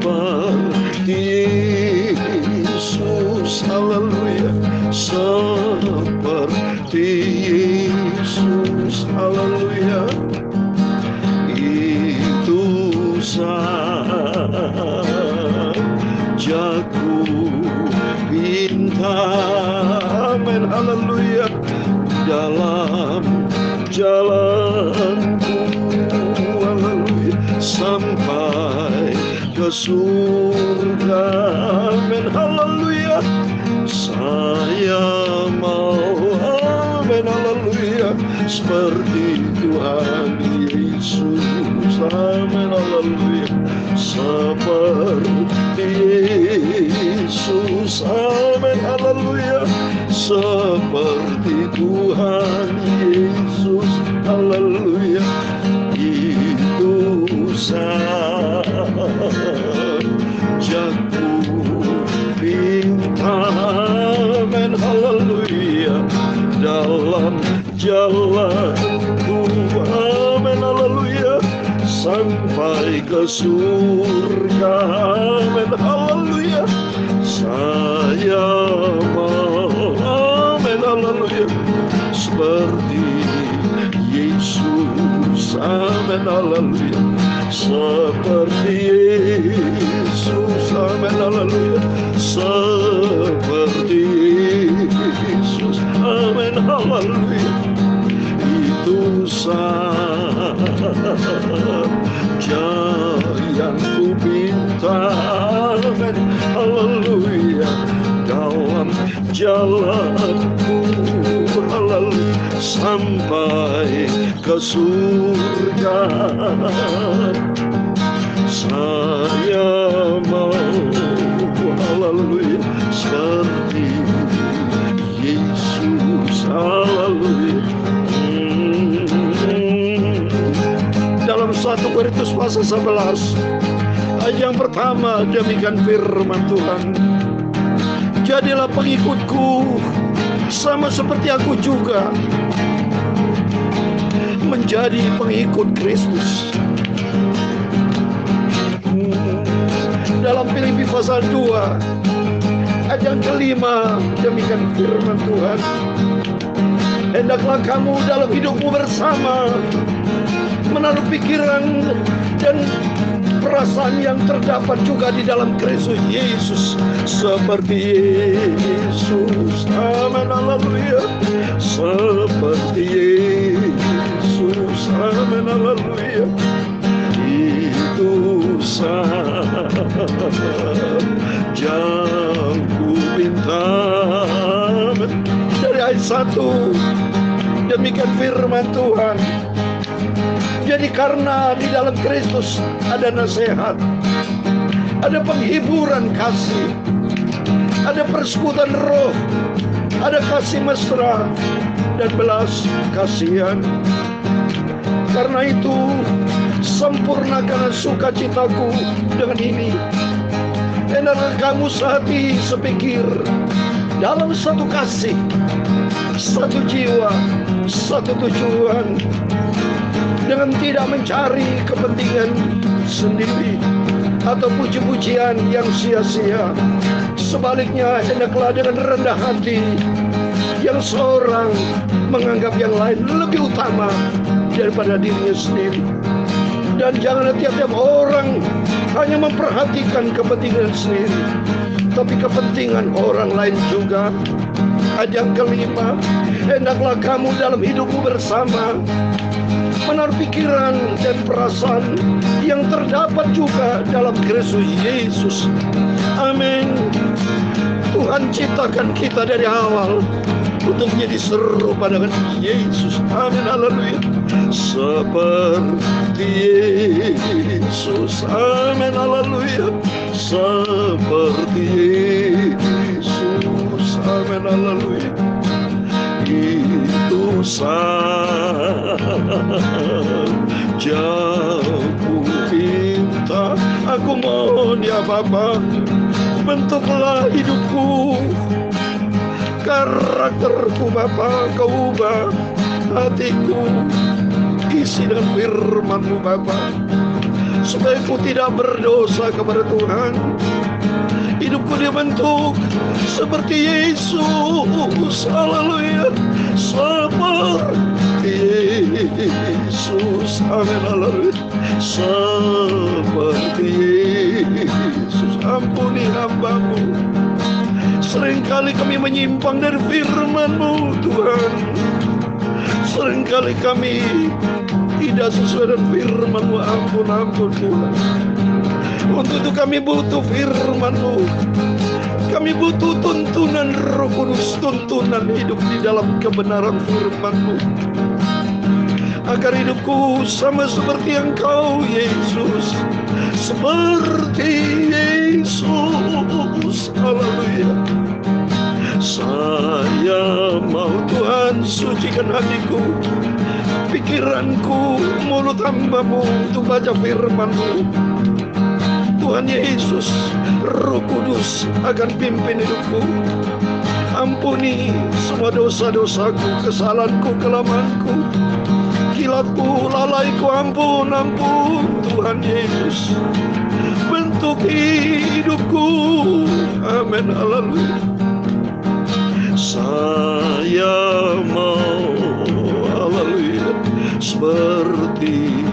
seperti Yesus, haleluya, seperti Yesus, haleluya. Itu saja ku minta, amin, haleluya, dalam jalanku, haleluya, sampai ke surga, amin, haleluya. Saya mau, amin, haleluya, seperti Tuhan Yesus, amin, haleluya, seperti Yesus, amin, haleluya, seperti Tuhan Yesus, haleluya. Itu saja ku minta, amin, haleluya, dalam jalanku, amin, haleluya, sampai ke surga, amin, haleluya. Saya mau, amin, haleluya, seperti Yesus, amin, haleluya, seperti Yesus, amin, haleluya, seperti Yesus, amin, haleluya. Itu saja yang ku minta, amin, haleluya, dalam jalanku, haleluya, sampai ke surga. Saya mau, haleluya, seperti Yesus, haleluya. Dalam 1 Korintus pasal 11 ayat yang pertama, demikian firman Tuhan, jadilah pengikutku sama seperti aku juga menjadi pengikut Kristus. Dalam Filipi pasal 2 ayat yang kelima, demikian firman Tuhan, hendaklah kamu dalam hidupmu bersama menaruh pikiran dan perasaan yang terdapat juga di dalam Kristus Yesus, seperti Yesus, amin, haleluya, seperti Yesus, amin, haleluya. Itu saja ku minta, amin. Dari ayat 1, demikian firman Tuhan, jadi karena di dalam Kristus ada nasihat, ada penghiburan kasih, ada persekutuan roh, ada kasih mesra dan belas kasihan. Karena itu sempurnakanlah sukacitaku dengan ini, hendaklah kamu sehati sepikir, dalam satu kasih, satu jiwa, satu tujuan, dengan tidak mencari kepentingan sendiri atau puji-pujian yang sia-sia. Sebaliknya, hendaklah dengan rendah hati, yang seorang menganggap yang lain lebih utama daripada dirinya sendiri. Dan janganlah tiap-tiap orang hanya memperhatikan kepentingan sendiri, tapi kepentingan orang lain juga. Ayat yang kelima, hendaklah kamu dalam hidupmu bersama menaruh pikiran dan perasaan yang terdapat juga dalam Kristus Yesus, amin. Tuhan ciptakan kita dari awal untuk menjadi serupa dengan Yesus, amin, haleluya, seperti Yesus, amin, haleluya, seperti Yesus, amin, haleluya. Itu saja ku minta, aku mohon ya Bapa, bentuklah hidupku, karakterku Bapa, kau ubah hatiku, isi dengan firman-Mu Bapa, supaya ku tidak berdosa kepada Tuhan. Hidupku dibentuk seperti Yesus. Haleluya. Seperti Yesus. Amin. Haleluya. Seperti Yesus. Ampuni hamba-Mu. Seringkali kami menyimpang dari firman-Mu, Tuhan. Seringkali kami tidak sesuai dengan firman-Mu. Ampun Tuhan. Untuk itu kami butuh firman-Mu. Kami butuh tuntunan Roh Kudus, tuntunan hidup di dalam kebenaran firman-Mu, agar hidupku sama seperti Engkau, Yesus. Seperti Yesus. Haleluya. Saya mau Tuhan sucikan hatiku, pikiranku, mulut hamba-Mu untuk baca firman-Mu. Tuhan Yesus, Roh Kudus akan pimpin hidupku. Ampuni semua dosa-dosaku, kesalahanku, kelemahanku, kilapku, lalaiku. Ampun Tuhan Yesus. Bentuk hidupku. Amin. Haleluya. Saya mau, haleluya, seperti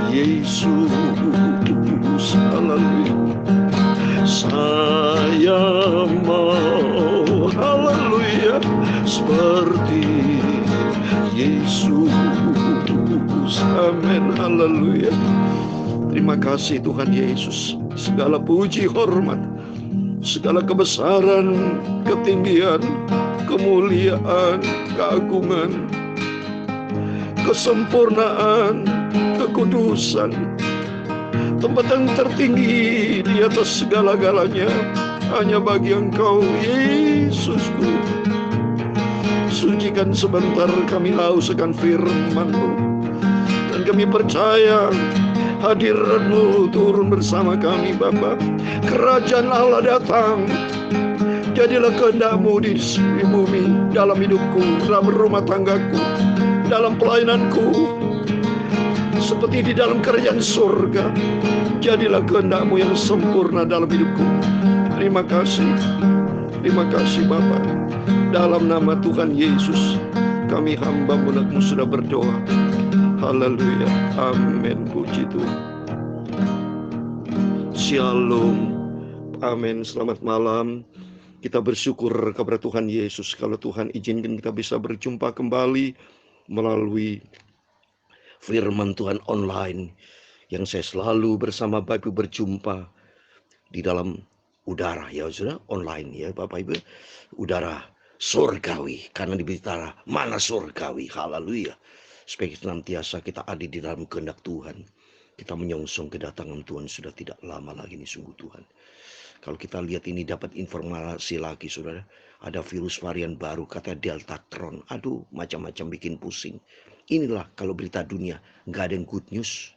Yesus. Haleluya. Saya mau, haleluya, seperti Yesus. Amin. Haleluya. Terima kasih Tuhan Yesus. Segala puji, hormat, segala kebesaran, ketinggian, kemuliaan, keagungan, kesempurnaan, kekudusan, tempat yang tertinggi di atas segala-galanya hanya bagi Engkau, Yesusku. Sucikan sebentar kami haus akan firman-Mu, dan kami percaya hadirat-Mu turun bersama kami, Bapa. Kerajaan Allah datang. Jadilah kehendak-Mu di bumi, dalam hidupku, dalam rumah tanggaku, dalam pelayananku, seperti di dalam kerajaan surga. Jadilah kehendak-Mu yang sempurna dalam hidupku. Terima kasih Bapa. Dalam nama Tuhan Yesus, kami hamba-Mu sudah berdoa. Haleluya. Amin. Puji Tuhan. Shalom. Amin. Selamat malam. Kita bersyukur kepada Tuhan Yesus kalau Tuhan izinkan kita bisa berjumpa kembali melalui firman Tuhan online yang saya selalu bersama Bapak Ibu berjumpa di dalam udara, ya sudah online ya Bapak Ibu, udara surgawi, karena diberitakan mana surgawi. Haleluya. Supaya senantiasa kita ada di dalam kehendak Tuhan. Kita menyongsong kedatangan Tuhan sudah tidak lama lagi nih, sungguh Tuhan. Kalau kita lihat ini dapat informasi lagi, saudara, ada virus varian baru kata Deltatron. Aduh, macam-macam bikin pusing. Inilah kalau berita dunia, nggak ada yang good news,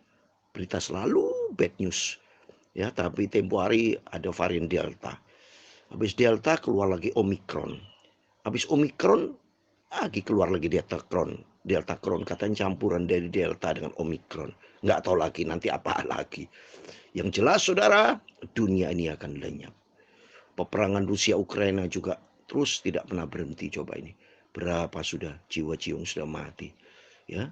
berita selalu bad news. Ya, tapi tempo hari ada varian Delta. Habis Delta keluar lagi Omicron. Habis Omicron lagi keluar lagi Deltacron. Deltacron katanya campuran dari Delta dengan Omicron. Nggak tahu lagi nanti apa lagi. Yang jelas saudara, dunia ini akan lenyap. Peperangan Rusia Ukraina juga terus tidak pernah berhenti. Coba ini, berapa sudah jiwa-jiwa yang sudah mati. Ya,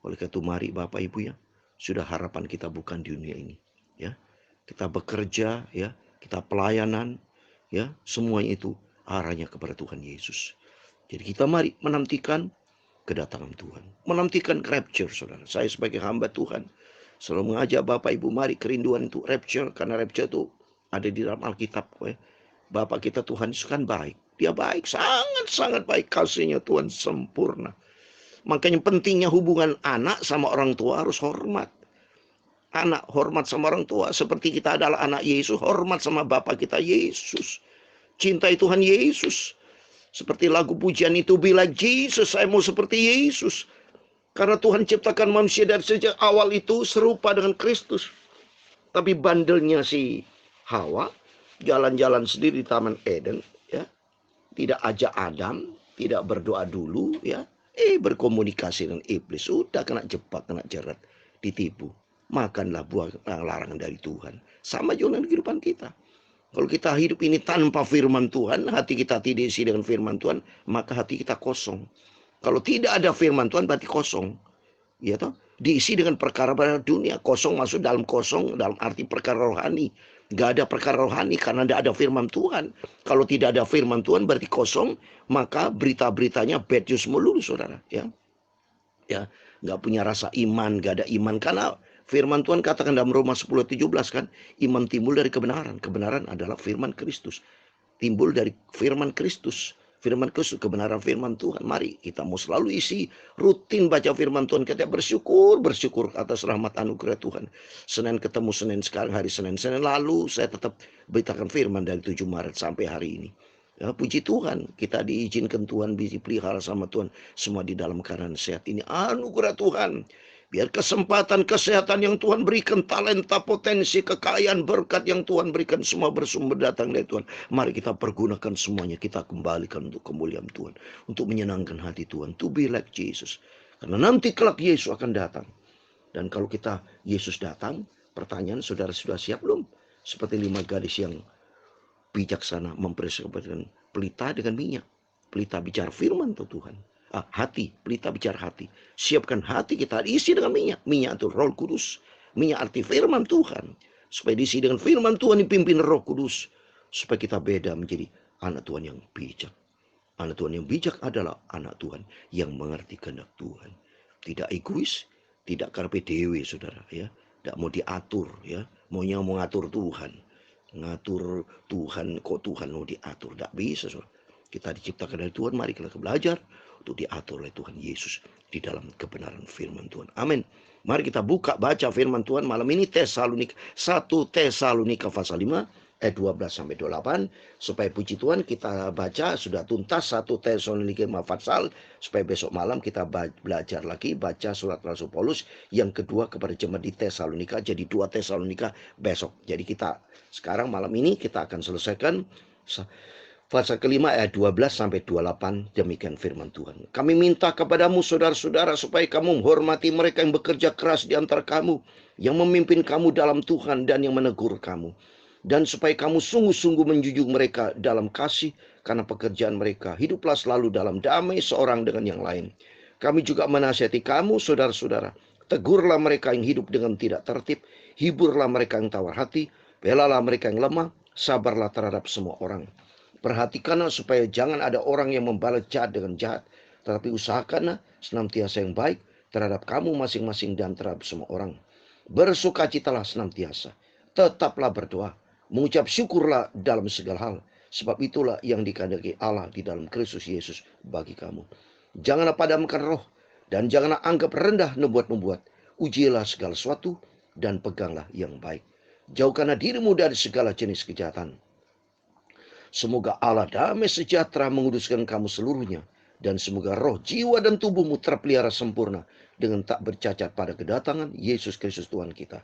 oleh karena itu mari Bapak Ibu ya, sudah harapan kita bukan di dunia ini. Ya, kita bekerja ya, kita pelayanan ya, semuanya itu arahnya kepada Tuhan Yesus. Jadi kita mari menantikan kedatangan Tuhan, menantikan rapture, saudara. Saya sebagai hamba Tuhan selalu mengajak Bapak Ibu, mari kerinduan untuk rapture, karena rapture itu ada di dalam Alkitab. Bapak kita Tuhan Yesus kan baik, Dia baik, sangat-sangat baik, kasihnya Tuhan sempurna. Makanya pentingnya hubungan anak sama orang tua harus hormat. Anak hormat sama orang tua, seperti kita adalah anak Yesus, hormat sama Bapak kita Yesus. Cintai Tuhan Yesus. Seperti lagu pujian itu, be like Jesus, saya mau seperti Yesus. Karena Tuhan ciptakan manusia dari sejak awal itu serupa dengan Kristus. Tapi bandelnya si Hawa jalan-jalan sendiri di Taman Eden, ya. Tidak ajak Adam, tidak berdoa dulu, ya. Berkomunikasi dengan iblis, sudah kena jebak, kena jerat, ditipu. makanlah buah larangan dari Tuhan. Sama juga dengan kehidupan kita. Kalau kita hidup ini tanpa firman Tuhan, hati kita tidak diisi dengan firman Tuhan, maka hati kita kosong. Kalau tidak ada firman Tuhan berarti kosong. Ya toh? Diisi dengan perkara-perkara dunia. Kosong masuk dalam kosong dalam arti perkara rohani. Gak ada perkara rohani karena tidak ada firman Tuhan. Kalau tidak ada firman Tuhan berarti kosong, maka berita-beritanya bad news melulu, saudara. Ya, nggak punya rasa iman, gak ada iman karena firman Tuhan katakan dalam Roma 10:17 kan, iman timbul dari kebenaran. Kebenaran adalah firman Kristus. Timbul dari firman Kristus. Firman Kristus, kebenaran firman Tuhan. Mari kita mau selalu isi, rutin baca firman Tuhan. Kita bersyukur atas rahmat anugerah Tuhan. Senin ketemu Senin, sekarang hari Senin. Senin lalu saya tetap beritakan firman dari 7 Maret sampai hari ini. Ya, puji Tuhan, kita diizinkan Tuhan, dipelihara sama Tuhan. Semua di dalam keadaan sehat. Ini anugerah Tuhan. Biar kesempatan, kesehatan yang Tuhan berikan, talenta, potensi, kekayaan, berkat yang Tuhan berikan, semua bersumber datang dari Tuhan. Mari kita pergunakan semuanya, kita kembalikan untuk kemuliaan Tuhan. Untuk menyenangkan hati Tuhan, to be like Jesus. Karena nanti kelak Yesus akan datang. Dan kalau Yesus datang, pertanyaan, saudara sudah siap belum? Seperti 5 gadis yang bijaksana mempersiapkan pelita dengan minyak. Pelita bicara firman Tuhan. Hati, pelita bicara hati. Siapkan hati kita diisi dengan minyak. Minyak itu Roh Kudus. Minyak arti firman Tuhan. Supaya diisi dengan firman Tuhan dipimpin Roh Kudus. Supaya kita beda menjadi anak Tuhan yang bijak. Anak Tuhan yang bijak adalah anak Tuhan yang mengerti kehendak Tuhan. Tidak egois, tidak karpe dewe, saudara. Ya, tidak mau diatur, ya, maunya mau ngatur Tuhan. Ngatur Tuhan, kok Tuhan mau diatur? Tidak bisa, saudara. Kita diciptakan dari Tuhan, mari kita belajar untuk diatur oleh Tuhan Yesus di dalam kebenaran firman Tuhan. Amin. Mari kita baca firman Tuhan malam ini, 1 Tesalonika pasal 5 ayat 12 sampai 28. Supaya puji Tuhan kita baca sudah tuntas 1 Tesalonika 5 pasal, supaya besok malam kita belajar lagi baca surat Rasul Paulus yang kedua kepada jemaat di Tesalonika, jadi 2 Tesalonika besok. Jadi kita sekarang malam ini kita akan selesaikan pasal kelima ayat 12 sampai 28, demikian firman Tuhan. Kami minta kepadamu saudara-saudara supaya kamu menghormati mereka yang bekerja keras di antara kamu, yang memimpin kamu dalam Tuhan dan yang menegur kamu. Dan supaya kamu sungguh-sungguh menjunjung mereka dalam kasih karena pekerjaan mereka. Hiduplah selalu dalam damai seorang dengan yang lain. Kami juga menasihati kamu saudara-saudara. Tegurlah mereka yang hidup dengan tidak tertib. Hiburlah mereka yang tawar hati. Belalah mereka yang lemah. Sabarlah terhadap semua orang. Perhatikanlah supaya jangan ada orang yang membalas jahat dengan jahat. Tetapi usahakanlah senantiasa yang baik terhadap kamu masing-masing dan terhadap semua orang. Bersukacitalah senantiasa. Tetaplah berdoa. Mengucap syukurlah dalam segala hal. Sebab itulah yang dikehendaki Allah di dalam Kristus Yesus bagi kamu. Janganlah padamkan roh. Dan janganlah anggap rendah nubuat-nubuat. Ujilah segala sesuatu dan peganglah yang baik. Jauhkanlah dirimu dari segala jenis kejahatan. Semoga Allah damai sejahtera menguduskan kamu seluruhnya. Dan semoga roh, jiwa dan tubuhmu terpelihara sempurna dengan tak bercacat pada kedatangan Yesus Kristus Tuhan kita.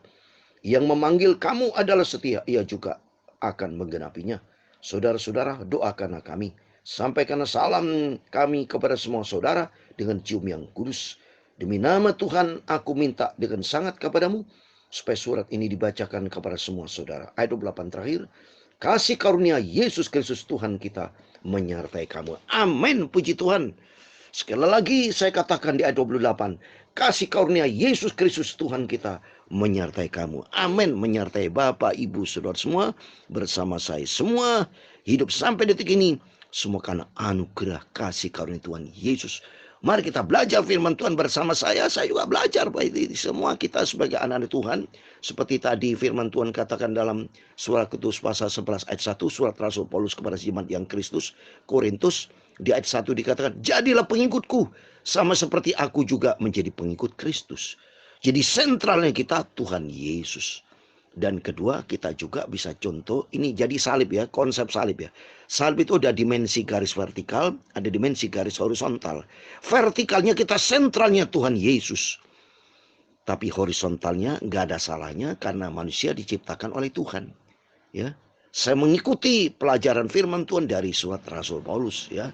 Yang memanggil kamu adalah setia, ia juga akan menggenapinya. Saudara-saudara, doakanlah kami. Sampaikanlah salam kami kepada semua saudara dengan cium yang kudus. Demi nama Tuhan aku minta dengan sangat kepadamu, supaya surat ini dibacakan kepada semua saudara. Ayat 28 terakhir. Kasih karunia Yesus Kristus Tuhan kita menyertai kamu. Amin, puji Tuhan. Sekali lagi saya katakan di ayat 28. Kasih karunia Yesus Kristus Tuhan kita menyertai kamu. Amin, menyertai Bapak, Ibu, saudara semua. Bersama saya semua. Hidup sampai detik ini. Semua karena anugerah kasih karunia Tuhan Yesus. Mari kita belajar firman Tuhan bersama saya. Saya juga belajar. Semua kita sebagai anak-anak Tuhan. Seperti tadi firman Tuhan katakan dalam surat Ketus pasal 11 ayat 1. Surat Rasul Paulus kepada jemaat yang Kristus, Korintus. Di ayat 1 dikatakan, jadilah pengikutku. Sama seperti aku juga menjadi pengikut Kristus. Jadi sentralnya kita Tuhan Yesus. Dan kedua kita juga bisa contoh. Ini jadi salib ya. Konsep salib ya. Salib itu ada dimensi garis vertikal. Ada dimensi garis horizontal. Vertikalnya kita sentralnya Tuhan Yesus. Tapi horizontalnya nggak ada salahnya. Karena manusia diciptakan oleh Tuhan. Ya. Saya mengikuti pelajaran firman Tuhan dari surat Rasul Paulus ya.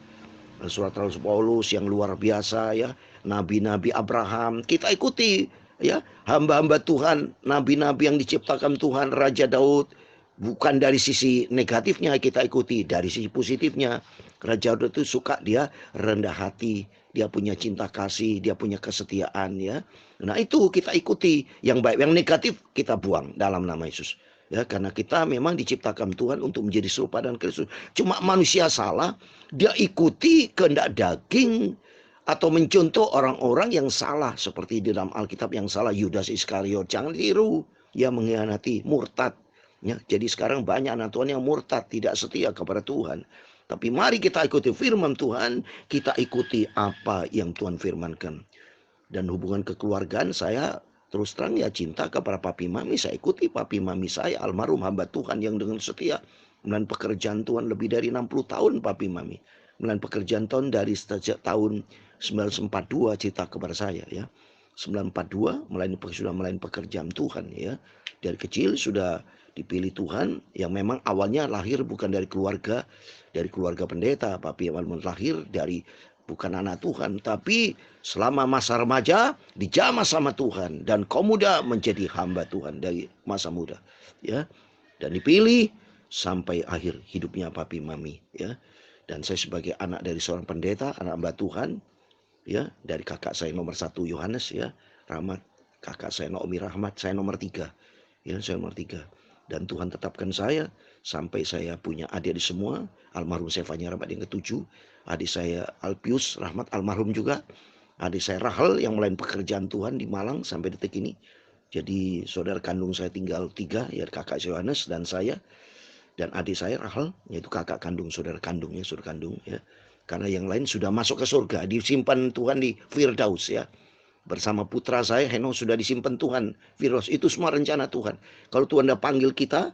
Surat Rasul Paulus yang luar biasa ya. Nabi-nabi Abraham. Kita ikuti ya, hamba-hamba Tuhan, nabi-nabi yang diciptakan Tuhan, Raja Daud, bukan dari sisi negatifnya kita ikuti, dari sisi positifnya. Raja Daud itu suka, dia rendah hati, dia punya cinta kasih, dia punya kesetiaan, ya. Nah, itu kita ikuti. Yang baik, yang negatif kita buang dalam nama Yesus. Ya, karena kita memang diciptakan Tuhan untuk menjadi serupa dengan Kristus. Cuma manusia salah, dia ikuti kehendak daging, atau mencontoh orang-orang yang salah, seperti di dalam Alkitab yang salah, Yudas Iskariot. Jangan tiru, ya, mengkhianati, murtad. Ya, jadi sekarang banyak anak Tuhan yang murtad, tidak setia kepada Tuhan. Tapi mari kita ikuti firman Tuhan, kita ikuti apa yang Tuhan firmankan. Dan hubungan kekeluargaan saya terus terang, ya, cinta kepada papi mami. Saya ikuti papi mami saya, almarhum hamba Tuhan yang dengan setia melayani pekerjaan Tuhan lebih dari 60 tahun papi mami. Melayani pekerjaan Tuhan dari sejak tahun 1942 cerita kepada saya, ya. 1942 sudah melayani pekerjaan Tuhan, ya. Dari kecil sudah dipilih Tuhan, yang memang awalnya lahir bukan dari keluarga pendeta. Papi awal lahir dari bukan anak Tuhan, tapi selama masa remaja dijamah sama Tuhan, dan kaum muda menjadi hamba Tuhan dari masa muda, ya. Dan dipilih sampai akhir hidupnya papi mami, ya. Dan saya sebagai anak dari seorang pendeta, anak hamba Tuhan, ya, dari kakak saya nomor 1 Yohanes, ya, Rahmat, kakak saya Naomi Rahmat, saya nomor 3, ya, saya nomor 3. Dan Tuhan tetapkan saya sampai saya punya adik-adik semua, almarhum Sefanya Rahmat yang ke-7, adik saya Alpius Rahmat almarhum juga, adik saya Rahel yang melayani pekerjaan Tuhan di Malang sampai detik ini. Jadi saudara kandung saya tinggal 3, ya, kakak saya Yohanes dan saya, dan adik saya Rahel, yaitu kakak kandung, saudara kandungnya, saudara kandung, ya. Karena yang lain sudah masuk ke surga, disimpan Tuhan di Firdaus, ya. Bersama putra saya Henok sudah disimpan Tuhan Firdaus. Itu semua rencana Tuhan. Kalau Tuhan udah panggil kita,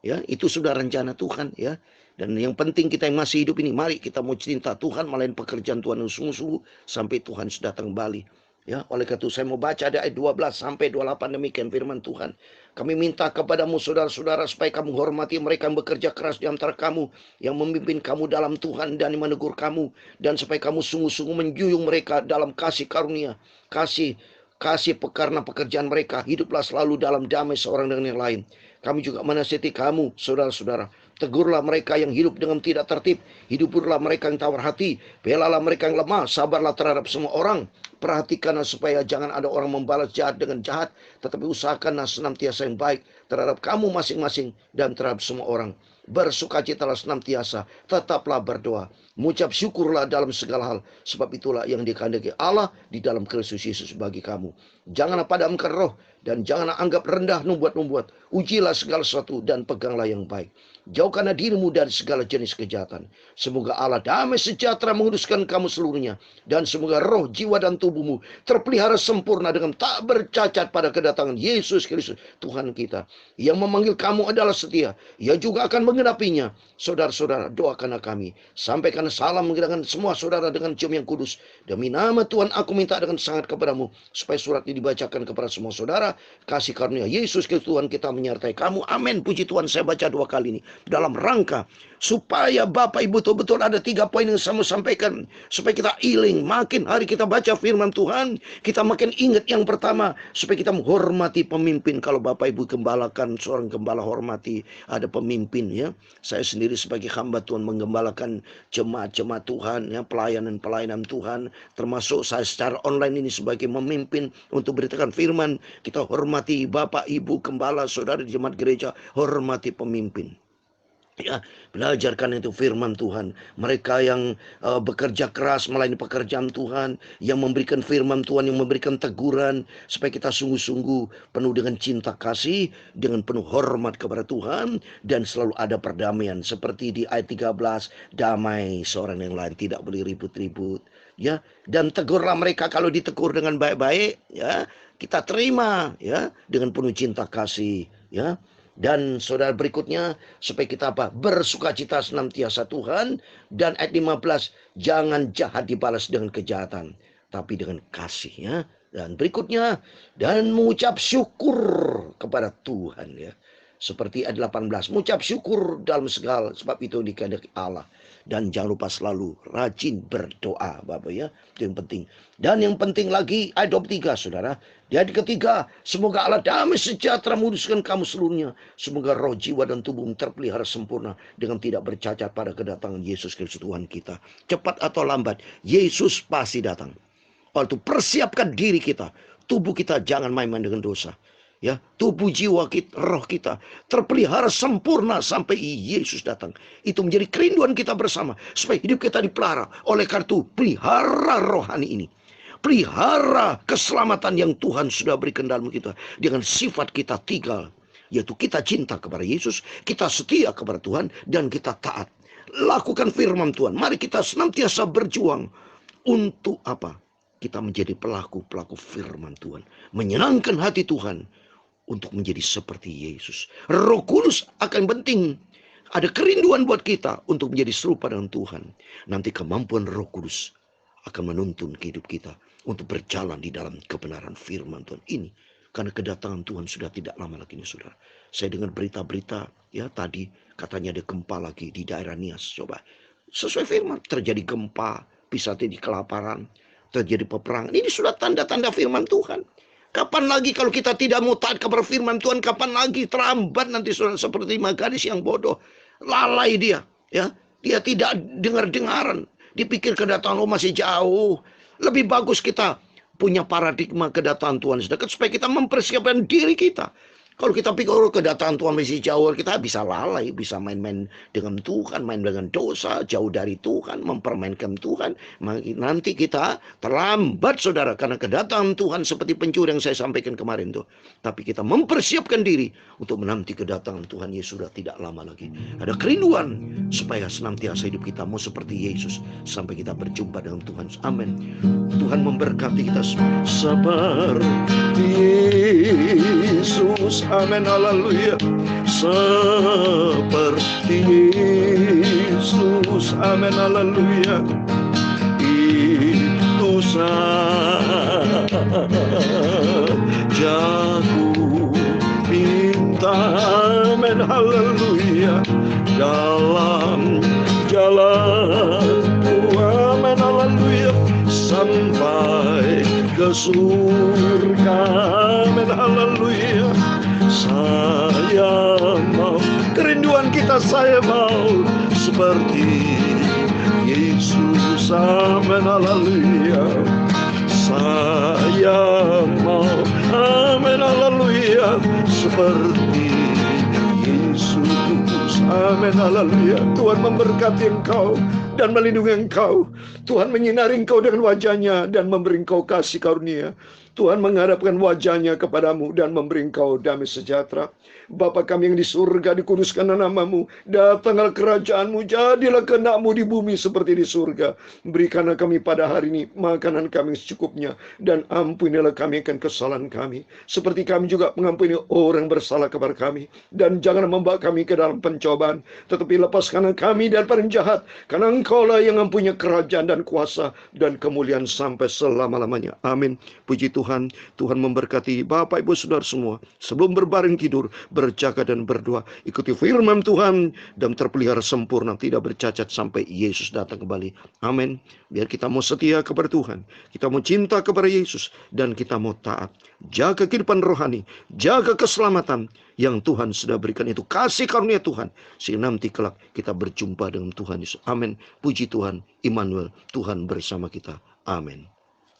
ya, itu sudah rencana Tuhan, ya. Dan yang penting kita yang masih hidup ini, mari kita mau cinta Tuhan, melayani pekerjaan Tuhan sungguh-sungguh sampai Tuhan sudah datang kembali. Ya, oleh karena itu saya mau baca dari ayat 12 sampai 28, demikian firman Tuhan. Kami minta kepadamu saudara-saudara supaya kamu hormati mereka yang bekerja keras di antara kamu, yang memimpin kamu dalam Tuhan dan menegur kamu, dan supaya kamu sungguh-sungguh menjunjung mereka dalam kasih karunia, kasih karena pekerjaan mereka. Hiduplah selalu dalam damai seorang dengan yang lain. Kami juga menasihati kamu, saudara-saudara. Tegurlah mereka yang hidup dengan tidak tertib. Hiduplah mereka yang tawar hati. Belalah mereka yang lemah. Sabarlah terhadap semua orang. Perhatikanlah supaya jangan ada orang membalas jahat dengan jahat. Tetapi usahakanlah senantiasa yang baik terhadap kamu masing-masing dan terhadap semua orang. Bersukacitalah senantiasa. Tetaplah berdoa. Mengucap syukurlah dalam segala hal. Sebab itulah yang dikehendaki Allah di dalam Kristus Yesus bagi kamu. Janganlah padamkan roh. Dan janganlah anggap rendah numbuat-numbuat. Ujilah segala sesuatu dan peganglah yang baik. Jauhkanlah dirimu dari segala jenis kejahatan. Semoga Allah damai sejahtera menguduskan kamu seluruhnya. Dan semoga roh, jiwa, dan tubuhmu terpelihara sempurna dengan tak bercacat pada kedatangan Yesus Kristus Tuhan kita. Yang memanggil kamu adalah setia. Ia juga akan menggenapinya. Saudara-saudara, doakanlah kami. Sampaikan salam mengenangkan semua saudara dengan cium yang kudus. Demi nama Tuhan aku minta dengan sangat kepadamu, supaya surat ini dibacakan kepada semua saudara. Kasih karunia Yesus Kristus Tuhan kita menyertai kamu. Amin. Puji Tuhan, saya baca 2 kali ini dalam rangka supaya Bapak Ibu betul-betul ada 3 poin yang saya mau sampaikan, supaya kita iling. Makin hari kita baca firman Tuhan, kita makin ingat yang pertama, supaya kita menghormati pemimpin. Kalau Bapak Ibu gembalakan, seorang gembala hormati ada pemimpin, ya. Saya sendiri sebagai hamba Tuhan menggembalakan jemaat-jemaat Tuhan, ya, pelayanan Tuhan, termasuk saya secara online ini sebagai memimpin untuk beritakan firman. Kita hormati Bapak Ibu gembala, saudara di jemaat gereja, hormati pemimpin. Ya, belajarkan itu firman Tuhan. Mereka yang bekerja keras melayani pekerjaan Tuhan, yang memberikan firman Tuhan, yang memberikan teguran, supaya kita sungguh-sungguh penuh dengan cinta kasih, dengan penuh hormat kepada Tuhan, dan selalu ada perdamaian. Seperti di ayat 13, damai seorang yang lain, tidak boleh ribut-ribut, ya. Dan tegurlah mereka kalau ditegur dengan baik-baik, ya. Kita terima, ya, dengan penuh cinta kasih, ya. Dan saudara berikutnya, supaya kita apa? Bersukacita senantiasa Tuhan. Dan ayat 15, jangan jahat dibalas dengan kejahatan, tapi dengan kasih, ya. Dan berikutnya, dan mengucap syukur kepada Tuhan, ya. Seperti ayat 18, mengucap syukur dalam segala, sebab itu dikehendaki Allah. Dan jangan lupa selalu rajin berdoa, Bapak ya. Itu yang penting. Dan yang penting lagi, ayat 23, saudara. Di ayat ketiga, semoga Allah damai sejahtera menguduskan kamu seluruhnya. Semoga roh, jiwa, dan tubuhmu terpelihara sempurna dengan tidak bercacat pada kedatangan Yesus Kristus Tuhan kita. Cepat atau lambat, Yesus pasti datang. Oleh itu persiapkan diri kita. Tubuh kita jangan main-main dengan dosa. Ya, tubuh, jiwa kita, roh kita terpelihara sempurna sampai Yesus datang. Itu menjadi kerinduan kita bersama, supaya hidup kita dipelihara. Oleh karena itu, pelihara rohani ini. Pelihara keselamatan yang Tuhan sudah berikan dalam kita. Dengan sifat kita tiga, yaitu kita cinta kepada Yesus, kita setia kepada Tuhan, dan kita taat. Lakukan firman Tuhan. Mari kita senantiasa berjuang. Untuk apa? Kita menjadi pelaku-pelaku firman Tuhan. Menyenangkan hati Tuhan. Untuk menjadi seperti Yesus. Roh Kudus akan penting. Ada kerinduan buat kita untuk menjadi serupa dengan Tuhan. Nanti kemampuan Roh Kudus akan menuntun kehidupan kita untuk berjalan di dalam kebenaran firman Tuhan ini. Karena kedatangan Tuhan sudah tidak lama lagi nih, saudara. Saya dengar berita-berita ya tadi katanya ada gempa lagi di daerah Nias. Coba sesuai firman, terjadi gempa, bisa terjadi kelaparan, terjadi peperangan. Ini sudah tanda-tanda firman Tuhan. Kapan lagi kalau kita tidak mau taat kepada firman Tuhan, kapan lagi? Terlambat nanti, saudara, seperti gadis yang bodoh. Lalai dia, ya. Dia tidak dengar-dengaran. Dipikir kedatangan Allah masih jauh. Lebih bagus kita punya paradigma kedatangan Tuhan sedekat, supaya kita mempersiapkan diri kita. Kalau kita pikir kedatangan Tuhan masih jauh, kita bisa lalai, bisa main-main dengan Tuhan, main dengan dosa, jauh dari Tuhan, mempermainkan Tuhan. Nanti kita terlambat, saudara, karena kedatangan Tuhan seperti pencuri yang saya sampaikan kemarin tuh. Tapi kita mempersiapkan diri untuk menanti kedatangan Tuhan Yesus sudah tidak lama lagi. Ada kerinduan supaya senantiasa hidup kita mau seperti Yesus sampai kita berjumpa dengan Tuhan. Amin. Tuhan memberkati kita semua seperti Yesus. Amin, haleluya. Seperti Yesus. Amin, haleluya. Itu sajaku minta. Amin, haleluya. Dalam jalanku, amin, haleluya, sampai ke surga, amin, haleluya. Saya mau, kerinduan kita, saya mau seperti Yesus, amin, haleluya. Saya mau, amin, haleluya, seperti Yesus, amin, haleluya. Tuhan memberkati engkau dan melindungi engkau. Tuhan menyinari engkau dengan wajahnya dan memberi engkau kasih karunia. Tuhan menghadapkan wajahnya kepadamu dan memberi engkau damai sejahtera. Bapa kami yang di surga, dikuduskanlah namamu. Datanglah kerajaanmu, jadilah kehendakmu di bumi seperti di surga. Berikanlah kami pada hari ini makanan kami secukupnya, dan ampunilah kami akan kesalahan kami, seperti kami juga mengampuni orang bersalah kepada kami. Dan jangan membawa kami ke dalam pencobaan, tetapi lepaskanlah kami daripada yang jahat, karena engkaulah yang mempunyai kerajaan dan kuasa dan kemuliaan sampai selama-lamanya. Amin. Puji Tuhan. Tuhan memberkati Bapak, Ibu, Saudara semua. Sebelum berbaring tidur, berjaga dan berdoa, ikuti firman Tuhan dan terpelihara sempurna, tidak bercacat sampai Yesus datang kembali. Amin. Biar kita mau setia kepada Tuhan, kita mau cinta kepada Yesus, dan kita mau taat. Jaga kehidupan rohani, jaga keselamatan yang Tuhan sudah berikan, itu kasih karunia Tuhan, sehingga nanti kelak kita berjumpa dengan Tuhan Yesus. Amin. Puji Tuhan, Immanuel, Tuhan bersama kita. Amin.